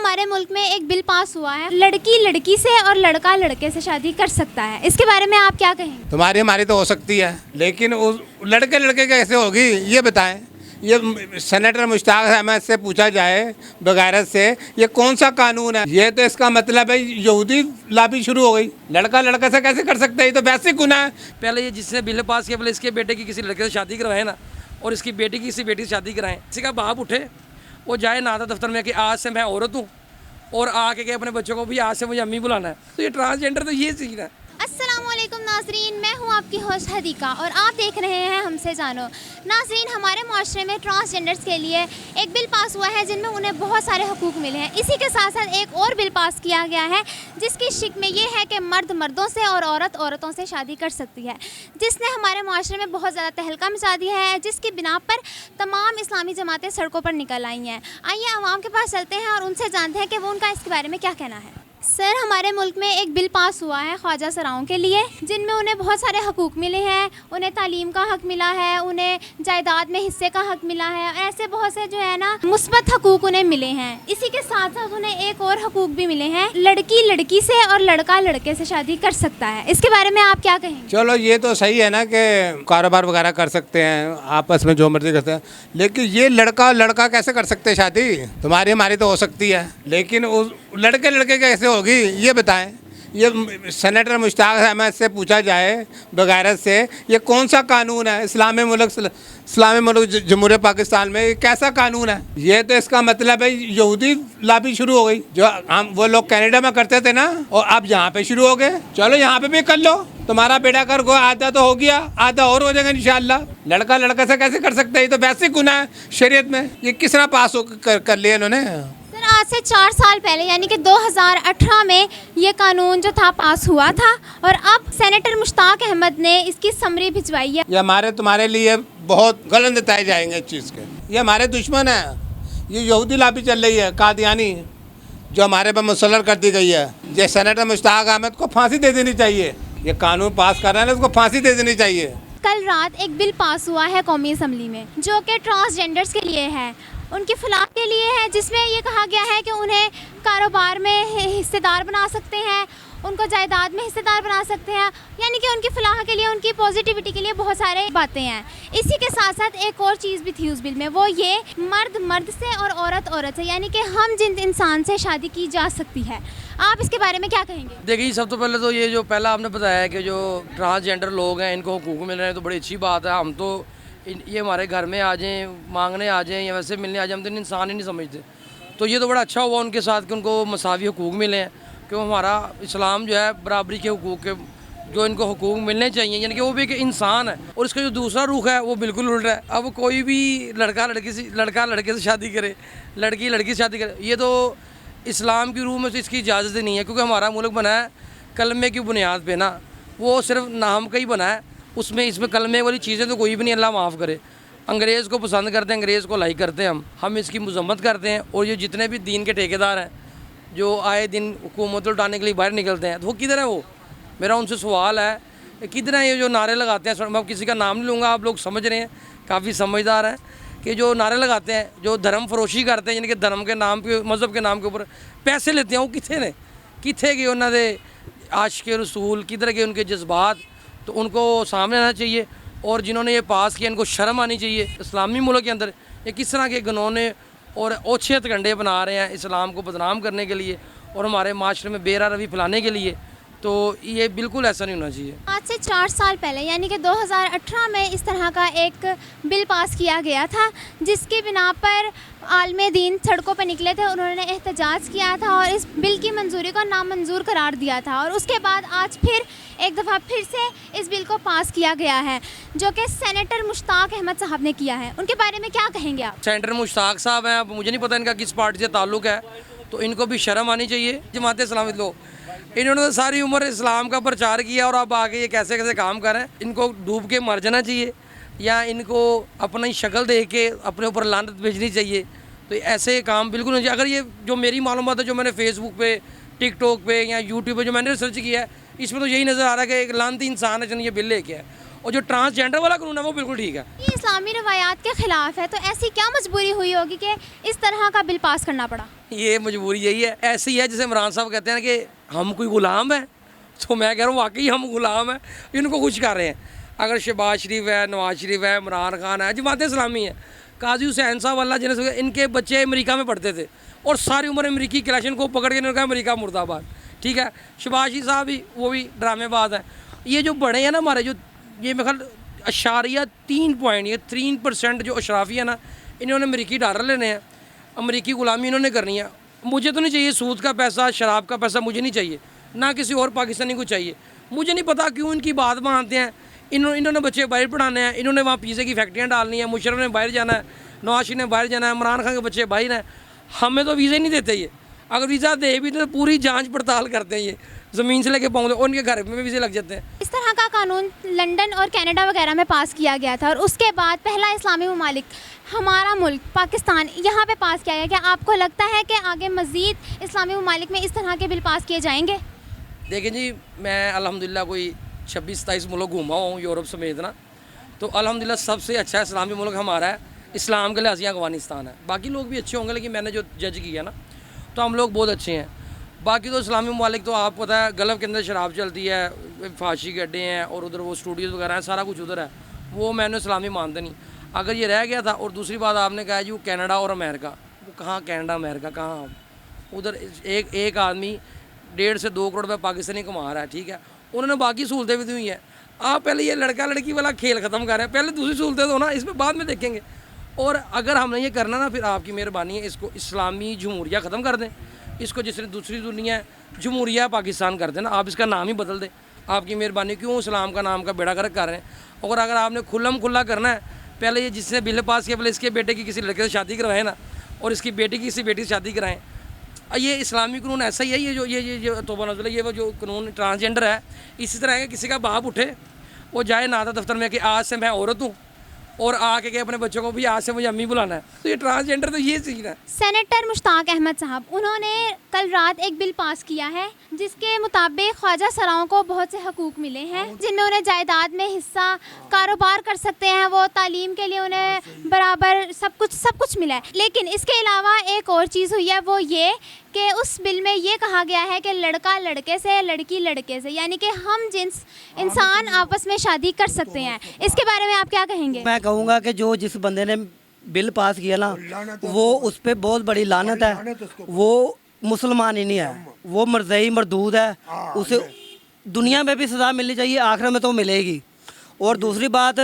हमारे मुल्क में एक बिल पास हुआ है, लड़की लड़की से और लड़का लड़के से शादी कर सकता है। इसके बारे में आप क्या कहेंगे? तुम्हारी हमारी तो हो सकती है, लेकिन उस लड़के लड़के कैसे होगी ये बताएं। ये सेनेटर मुश्ताक अहमद से पूछा जाए बगैरत से, ये कौन सा कानून है? ये तो इसका मतलब है यहूदी लाबी शुरू हो गई। लड़का लड़का से कैसे कर सकता है? ये तो वैसे गुनाह है। पहले ये जिसने बिल पास किया पहले इसके बेटे की किसी लड़के से शादी करवाए ना, और इसकी बेटी की किसी बेटी से शादी कराएं। किसी का बाप उठे वो जाए नाता दफ्तर में कि आज से मैं औरत हूँ, और आके के अपने बच्चों को भी आज से मुझे अम्मी बुलाना है। तो ये ट्रांसजेंडर तो ये सीन है। अस्सलामुअलैकुम नाजरीन, मैं हूं आपकी होस्ट हदीका और आप देख रहे हैं हमसे जानो। नाजरीन, हमारे माशरे में ट्रांसजेंडर्स के लिए एक बिल पास हुआ है जिनमें उन्हें बहुत सारे हकूक़ मिले हैं। इसी के साथ साथ एक और बिल पास किया गया है जिसकी शिक में ये है कि मर्द मर्दों से और औरत औरतों से शादी कर सकती है, जिसने हमारे माशरे में बहुत ज़्यादा तहलका मचा दिया है, जिसकी बिना पर तमाम इस्लामी जमातें सड़कों पर निकल आई हैं। आइए आवाम के पास चलते हैं और उनसे जानते हैं कि वो उनका इसके बारे में क्या कहना है। सर, हमारे मुल्क में एक बिल पास हुआ है ख्वाजा सराओं के लिए, जिनमें उन्हें बहुत सारे हकूक़ मिले हैं। उन्हें तालीम का हक़ मिला है, उन्हें जायदाद में हिस्से का हक़ मिला है, ऐसे बहुत से जो है ना मुस्बत हकूक़ उन्हें मिले हैं। इसी के साथ साथ उन्हें एक और हकूक़ भी मिले हैं, लड़की लड़की से और लड़का लड़के से शादी कर सकता है। इसके बारे में आप क्या कहेंगे? चलो ये तो सही है ना कि कारोबार वगैरह कर सकते हैं, आपस में जो मर्जी करते हैं, लेकिन ये लड़का लड़का कैसे कर सकते हैं शादी? तुम्हारी हमारी तो हो सकती है, लेकिन उस लड़के लड़के कैसे होगी ये बताएं। ये सेनेटर मुश्ताक अहमद से पूछा जाए बगैरत से, ये कौन सा कानून है? इस्लामी मुल्क जमहूरियत पाकिस्तान में ये कैसा कानून है? ये तो इसका मतलब है यहूदी लाबी शुरू हो गई, जो हम वो लोग कनाडा में करते थे ना, और अब यहाँ पे शुरू हो गए। चलो यहाँ पे भी कर लो, तुम्हारा बेटा कर गो, आधा तो हो गया, आधा और हो जाएगा इंशाल्लाह। लड़का लड़का से कैसे कर सकते हैं? ये तो वैसे गुनाह है शरीयत में। ये किस तरह पास कर लिया इन्होंने? सर, आज से 4 साल पहले यानी कि 2018 में ये कानून जो था पास हुआ था, और अब सेनेटर मुश्ताक अहमद ने इसकी समरी भिजवाई है। ये हमारे तुम्हारे लिए बहुत गलत बताए जाएंगे इस चीज़ के। ये हमारे दुश्मन है, ये यहूदी लाबी चल रही है, कादियानी, जो हमारे पर मुसल्लत कर दी गई है। ये सेनेटर मुश्ताक अहमद को फांसी दे देनी चाहिए। ये कानून पास कर रहे हैं, उसको फांसी दे देनी चाहिए। कल रात एक बिल पास हुआ है कौमी असम्बली में, जो कि ट्रांसजेंडर्स के लिए है, उनकी फलाह के लिए है, जिसमें ये कहा गया है कि उन्हें कारोबार में हिस्सेदार बना सकते हैं, उनको जायदाद में हिस्सेदार बना सकते हैं, यानी कि उनकी फलाह के लिए, उनकी पॉजिटिविटी के लिए बहुत सारे बातें हैं। इसी के साथ साथ एक और चीज़ भी थी उस बिल में, वो ये मर्द मर्द से और औरत औरत से, यानी कि हम जिन इंसान से शादी की जा सकती है। आप इसके बारे में क्या कहेंगे? देखिए, सब तो पहले तो ये जो पहला आपने बताया है कि जो ट्रांसजेंडर लोग हैं इनको हुकूक मिल रहे हैं, तो बड़ी अच्छी बात है। हम तो ये हमारे घर में आ जाएँ, मांगने आ जाएँ या वैसे मिलने आ जाए, हम तो इंसान ही नहीं समझते। तो ये तो बड़ा अच्छा हुआ उनके साथ कि उनको मसावी हुकूक मिले हैं, क्यों हमारा इस्लाम जो है बराबरी के हुकूक के जो इनको हुकूक मिलने चाहिए, यानी कि वो भी एक इंसान है। और इसका जो दूसरा रुख है वो बिल्कुल उल्टा है। अब कोई भी लड़का लड़के से शादी करे, लड़की लड़की से शादी करे, ये तो इस्लाम की रूह में से इसकी इजाज़त ही नहीं है, क्योंकि हमारा मुल्क बना है कलमे की बुनियाद पे ना, वो सिर्फ नाम का ही बना है। उसमें इसमें कलमे वाली चीज़ें तो कोई भी नहीं, अल्लाह माफ़ करे। अंग्रेज़ को पसंद करते हैं, अंग्रेज़ को लाइक करते हैं, हम इसकी मजम्मत करते हैं। और ये जितने भी दीन के ठेकेदार हैं जो आए दिन हुकूमत उठाने के लिए बाहर निकलते हैं, तो वो किधर है? वो मेरा उनसे सवाल है, किधर है ये जो नारे लगाते हैं? मैं किसी का नाम नहीं लूँगा, आप लोग समझ रहे हैं, काफ़ी समझदार हैं, कि जो नारे लगाते हैं, जो धर्म फरोशी करते हैं, यानी कि धर्म के नाम पे, मज़हब के नाम के ऊपर पैसे लेते हैं, वो कितने ने, कितने गए उन्होंने आशिक़ रसूल, किधर गए उनके जज्बात? तो उनको सामने आना चाहिए। और जिन्होंने ये पास किया इनको शर्म आनी चाहिए। इस्लामी मुल्क के अंदर ये किस तरह के घिनौने और ओछे हथकंडे बना रहे हैं इस्लाम को बदनाम करने के लिए और हमारे माशरे में बेरारवी फैलाने के लिए, तो ये बिल्कुल ऐसा नहीं होना चाहिए। आज से 4 साल पहले यानी कि 2018 में इस तरह का एक बिल पास किया गया था, जिसकी बिना पर आलमे दीन सड़कों पर निकले थे, उन्होंने एहतजाज किया था और इस बिल की मंजूरी को नामंजूर करार दिया था। और उसके बाद आज फिर एक दफ़ा फिर से इस बिल को पास किया गया है, जो कि सेनेटर मुश्ताक अहमद साहब ने किया है। उनके बारे में क्या कहेंगे आप? सेनेटर मुश्ताक साहब हैं, अब मुझे नहीं पता इनका किस पार्टी से ताल्लुक़ है, तो इनको भी शर्म आनी चाहिए। जमात इस्लामी लोग, इन्होंने तो सारी उम्र इस्लाम का प्रचार किया और अब आके ये कैसे कैसे काम कर रहे हैं। इनको डूब के मर जाना चाहिए या इनको अपनी शक्ल देख के अपने ऊपर लानत भेजनी चाहिए। तो ऐसे काम बिल्कुल नहीं चाहिए। अगर ये जो मेरी मालूमात है, जो मैंने फेसबुक पे, टिकटॉक पे या यूट्यूब पे जो मैंने रिसर्च किया है, इसमें तो यही नज़र आ रहा है कि एक लानती इंसान है जिन्होंने ये बिल लेके है। और जो ट्रांसजेंडर वाला कानून है वो बिल्कुल ठीक है। ये इस्लामी रवायात के खिलाफ है, तो ऐसी क्या मजबूरी हुई होगी कि इस तरह का बिल पास करना पड़ा? ये मजबूरी यही है, ऐसी है जैसे इमरान साहब कहते हैं कि हम कोई गुलाम है, तो मैं कह रहा हूँ वाकई हम गुलाम हैं, इनको खुश कर रहे हैं। अगर शहबाज शरीफ है, नवाज शरीफ है, इमरान खान है, जमात इस्लामी है, काजी हुसैन साहब अल्लाह जिन्हें, इनके बच्चे अमेरिका में पढ़ते थे और सारी उम्र अमेरिकी कलेक्शन को पकड़ के इन्होंने कहा अमेरिका मुर्दाबाद, ठीक है। शहबाज शरीफ साहब भी वो भी ड्रामेबाज है। ये जो बड़े हैं ना हमारे, जो ये मेरे ख्याल अशारिया 3 पॉइंट, ये 3% जो अशराफी है ना, इन्होंने अमेरिकी डॉलर लेने हैं, अमेरिकी गुलामी इन्होंने करनी है। मुझे तो नहीं चाहिए सूद का पैसा, शराब का पैसा मुझे नहीं चाहिए, ना किसी और पाकिस्तानी को चाहिए। मुझे नहीं पता क्यों इनकी बात मानते हैं। इन्होंने बच्चे बाहर पढ़ाने हैं, इन्होंने वहाँ पिज़्ज़े की फैक्ट्रियाँ डालनी है, मुशर्रफ ने बाहर जाना है, नवाज शरीफ ने बाहर जाना है, इमरान खान के बच्चे बाहर हैं। हमें तो वीज़ा नहीं देते ये, अगर वीज़ा दे भी तो पूरी जांच पड़ताल करते हैं, ये ज़मीन से लेके पाँव, उनके घर में वीज़े लग जाते हैं। इस तरह का कानून लंदन और कनाडा वगैरह में पास किया गया था, और उसके बाद पहला इस्लामी ममालिक हमारा मुल्क पाकिस्तान यहाँ पे पास किया गया। क्या आपको लगता है कि आगे मज़ीद इस्लामी ममालिक में इस तरह के बिल पास किए जाएंगे? देखिए जी, मैं अल्हम्दुलिल्लाह कोई 26-27 मुल्क घूमा हूँ यूरोप समेत ना, तो अल्हम्दुलिल्लाह सबसे अच्छा इस्लामी मुल्क हमारा है, इस्लाम के लिहाज अफ़गानिस्तान है। बाकी लोग भी अच्छे होंगे, लेकिन मैंने जो जज किया ना, तो हम लोग बहुत अच्छे हैं। बाकी तो इस्लामी ममालिक तो आप पता है, गल्फ़ के अंदर शराब चलती है, फाशी के अड्डे हैं, और उधर वो स्टूडियोज़ वगैरह हैं, सारा कुछ उधर है, वो मैंने इस्लामी मानते नहीं। अगर ये रह गया था, और दूसरी बात आपने कहा जी वो कनाडा और अमेरिका, वो कहाँ कनाडा अमेरिका कहाँ, उधर एक आदमी 1.5 से 2 करोड़ रुपये पाकिस्तानी कमा रहा है, ठीक है। उन्होंने बाकी सहूलतें भी दी हुई हैं। आप पहले ये लड़का लड़की वाला खेल ख़त्म कर रहे हैं, पहले दूसरी सहूलतें दो ना, इसमें बाद में देखेंगे। और अगर हमने ये करना ना, फिर आपकी मेहरबानी है, इसको इस्लामी जमहूरिया ख़त्म कर दें, इसको जिसने दूसरी दुनिया जमहूरिया पाकिस्तान कर दें ना, आप इसका नाम ही बदल दें, आपकी मेहरबानी। क्यों इस्लाम का नाम का बेड़ा गर्क कर रहे हैं? और अगर आपने खुल्लम खुल्ला करना है, पहले ये जिसने बिल पास किया, पहले इसके बेटे की किसी लड़के से शादी करवाएं ना, और इसकी बेटी की किसी बेटी से शादी कराएं। ये इस्लामी कानून ऐसा ही है, ये जो तौबा नज़र, ये वो जो कानून ट्रांसजेंडर है, इसी तरह है कि किसी का बाप उठे, वो जाए नाता दफ्तर में कि आज से मैं औरत हूँ, और आके के अपने बच्चों को भी आज से मुझे अम्मी बुलाना है, तो ये ट्रांसजेंडर तो ये चीज़ है। सेनेटर मुश्ताक अहमद साहब, उन्होंने कल रात एक बिल पास किया है जिसके मुताबिक ख्वाजा सराओं को बहुत से हकूक़ मिले हैं, जिनमें उन्हें जायदाद में हिस्सा, कारोबार कर सकते हैं वो, तालीम के लिए उन्हें बराबर सब कुछ मिला है। लेकिन इसके अलावा एक और चीज़ हुई है, वो ये कि उस बिल में ये कहा गया है कि लड़का लड़के से, लड़की लड़के से, यानी कि हम जिन्स इंसान आपस में शादी कर सकते हैं। इसके बारे में आप क्या कहेंगे? मैं कहूँगा कि जो जिस बंदे ने बिल पास किया ना, वो उस पर बहुत बड़ी लानत है। वो मुसलमान ही नहीं है, वो मरज़ई मरदूद है, उसे दुनिया में भी सज़ा मिलनी चाहिए, आखिरत में तो मिलेगी। और दूसरी बात,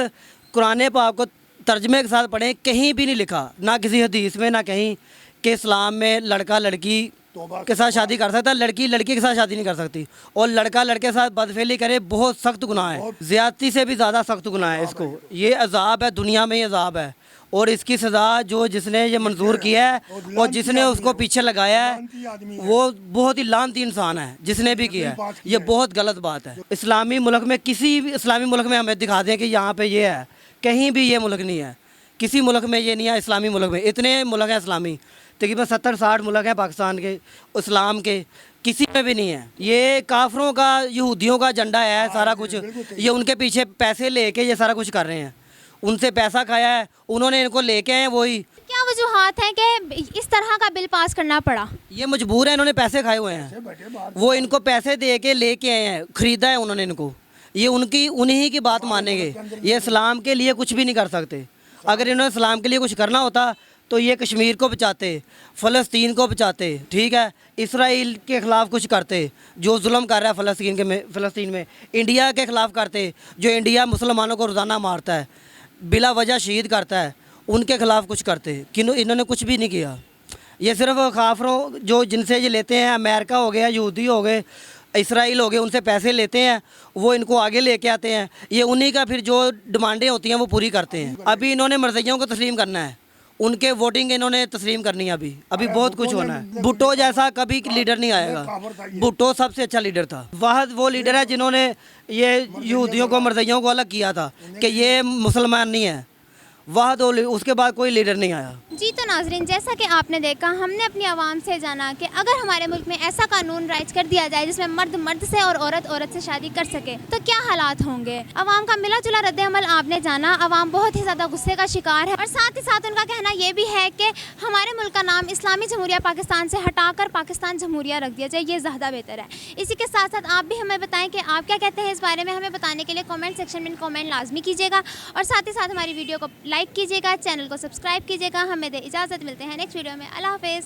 कुरान पाक को तर्जमे के साथ पढ़ें, कहीं भी नहीं लिखा, ना किसी हदीस में, ना कहीं कि इस्लाम में लड़का लड़की के साथ शादी कर सकता है, लड़की लड़की के साथ शादी नहीं कर सकती। और लड़का लड़के के साथ बदफेली करे, बहुत सख्त गुनाह है, ज़्यादती से भी ज़्यादा सख्त गुनाह है। इसको ये अजाब है, दुनिया में ही अजाब है, और इसकी सज़ा जो जिसने ये मंजूर किया है और जिसने उसको पीछे लगाया है, वो बहुत ही लानती इंसान है जिसने भी किया है। ये बहुत गलत बात है। इस्लामी मुल्क में, किसी भी इस्लामी मुल्क में हमें दिखा दें कि यहाँ पे ये है, कहीं भी ये मुल्क नहीं है, किसी मुल्क में ये नहीं है। इस्लामी मुल्क में इतने मुल्क हैं इस्लामी, तकरीबन 70-60 मुल्क हैं पाकिस्तान के इस्लाम के, किसी में भी नहीं है। ये काफरों का, यहूदियों का झंडा है सारा कुछ, ये उनके पीछे पैसे लेके ये सारा कुछ कर रहे हैं, उनसे पैसा खाया है, उन्होंने इनको लेके आए वही। क्या वजूहात हैं कि इस तरह का बिल पास करना पड़ा? ये मजबूर है, इन्होंने पैसे खाए हुए हैं, वो इनको पैसे दे के लेके आए हैं, ख़रीदा है उन्होंने इनको, ये उन्हीं की बात मानेंगे। ये इस्लाम के लिए कुछ भी नहीं कर सकते। अगर इन्होंने इस्लाम के लिए कुछ करना होता तो ये कश्मीर को बचाते, फ़लस्तीन को बचाते, ठीक है, इसराइल के ख़िलाफ़ कुछ करते जो जुल्म कर रहा है फ़लस्तीन में, इंडिया के ख़िलाफ़ करते जो इंडिया मुसलमानों को रोज़ाना मारता है, बिला वजह शहीद करता है, उनके ख़िलाफ़ कुछ करते। कि इन्होंने कुछ भी नहीं किया। ये सिर्फ काफरों जो जिनसे ये लेते हैं, अमेरिका हो गया, यहूदी हो गए, इसराइल हो गए, उनसे पैसे लेते हैं, वो इनको आगे लेके आते हैं, ये उन्हीं का फिर जो डिमांडें होती हैं वो पूरी करते हैं। अभी इन्होंने मरज़इयों को तस्लीम करना है, उनके वोटिंग इन्होंने तस्लीम करनी है। अभी बहुत कुछ होना है। भुट्टो जैसा कभी लीडर नहीं आएगा। भुट्टो सबसे अच्छा लीडर था। वाहद वो लीडर है जिन्होंने ये यहूदियों को, मरज़इयों को अलग किया था कि ये मुसलमान नहीं है, वहाँ तो उसके बाद कोई लीडर नहीं आया। जी तो नाजरीन, जैसा कि आपने देखा, हमने अपनी आवाम से जाना कि अगर हमारे मुल्क में ऐसा कानून राइज कर दिया जाए जिसमें मर्द मर्द से और औरत औरत से शादी कर सके तो क्या हालात होंगे। अवाम का मिला जुला रद्द-ए-अमल आपने जाना। अवाम बहुत ही ज़्यादा गुस्से का शिकार है और साथ ही साथ उनका कहना ये भी है कि हमारे मुल्क का नाम इस्लामी जमहूरिया पाकिस्तान से हटाकर पाकिस्तान जमहूरिया रख दिया जाए, ये ज़्यादा बेहतर है। इसी के साथ साथ आप भी हमें बताएं कि आप क्या कहते हैं इस बारे में। हमें बताने के लिए कमेंट सेक्शन में कमेंट लाजमी कीजिएगा और साथ ही साथ हमारी वीडियो को लाइक कीजिएगा, चैनल को सब्सक्राइब कीजिएगा। हमें दे इजाज़त, मिलते हैं नेक्स्ट वीडियो में। अल्लाह हाफ़िज़।